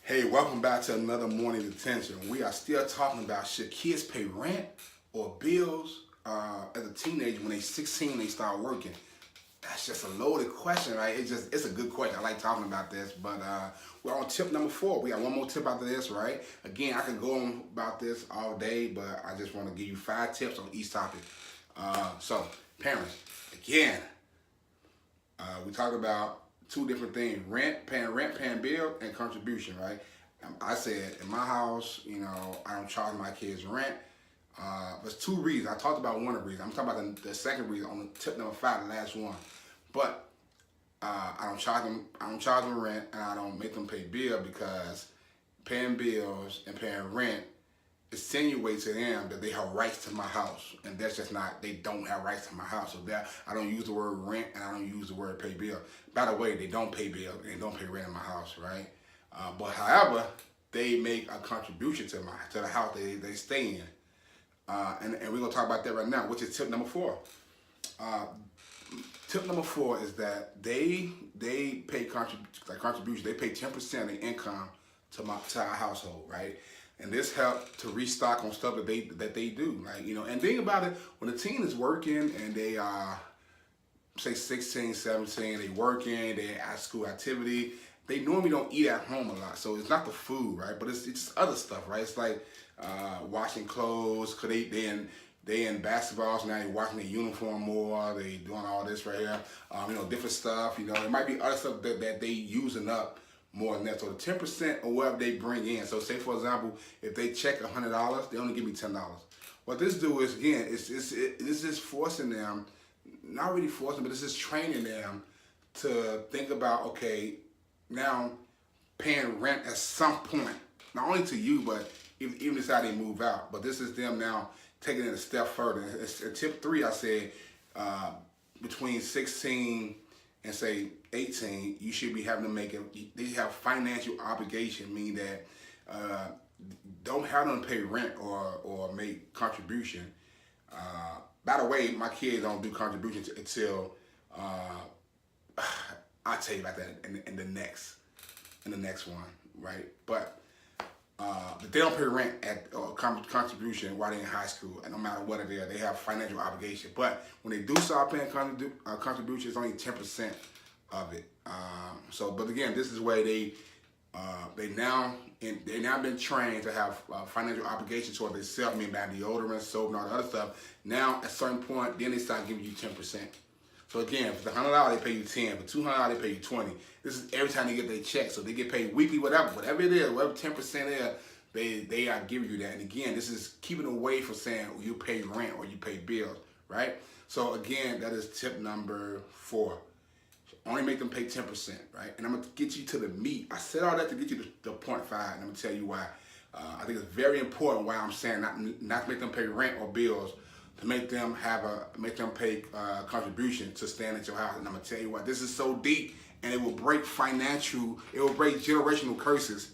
Hey, welcome back to another morning detention. We are still talking about should kids pay rent or bills as a teenager when they're 16 they start working. That's just a loaded question, right? It's a good question. I like talking about this, but we're on tip number 4. We got one more tip after this, right? Again, I can go on about this all day, but I just want to give you 5 tips on each topic. So, parents, again, we talk about two different things: rent, paying bill, and contribution. Right? I said in my house, I don't charge my kids rent. There's 2 reasons. I talked about one of the reasons. I'm talking about the second reason on tip number 5, the last one. But I don't charge them. I don't charge them rent, and I don't make them pay bill because paying bills and paying rent insinuates to them that they have rights to my house, and that's just not. They don't have rights to my house. So that I don't use the word rent and I don't use the word pay bill. By the way, they don't pay bill. They don't pay rent in my house, right? But however, they make a contribution to the house they stay in, and we're gonna talk about that right now, which is tip number 4. Tip number 4 is that they pay contribution. They pay 10% of their income to our household, right? And this helps to restock on stuff that they do, like And think about it: when a teen is working and they are, say, 16, 17, they working, they at school activity. They normally don't eat at home a lot, so it's not the food, right? But it's just other stuff, right? It's like washing clothes, cause they in basketball, so now they're washing their uniform more. They doing all this right here, different stuff. It might be other stuff that they using up more than that. So the 10% or whatever they bring in. So say for example, if they check $100, they only give me $10. What this do is, again, this is forcing them, not really forcing, but this is training them to think about, okay, now paying rent at some point, not only to you, but even as how they move out. But this is them now taking it a step further. In tip 3, I said between 16 and say 18, you should be having to they have financial obligation, meaning that don't have them pay rent or make contribution. By the way, my kids don't do contributions until I'll tell you about that in the next one, right? But they don't pay rent or contribution while they're in high school, and no matter what it is, they have financial obligation. But when they do start paying contribution, it's only 10% of it. But again, this is where they now been trained to have financial obligations toward themselves, I mean, by deodorant, soap, and all the other stuff. Now, at a certain point, then they start giving you 10%. So again, for the $100, they pay you 10. For $200, they pay you 20. This is every time they get their check. So they get paid weekly, whatever it is, whatever 10% is, they are giving you that. And again, this is keeping away from saying you pay rent or you pay bills, right? So again, that is tip number 4. Only make them pay 10%, right? And I'm gonna get you to the meat. I said all that to get you to point 5, and I'm gonna tell you why. I think it's very important why I'm saying not to make them pay rent or bills, to make them pay contribution to stand at your house. And I'm gonna tell you what, this is so deep, and it will break generational curses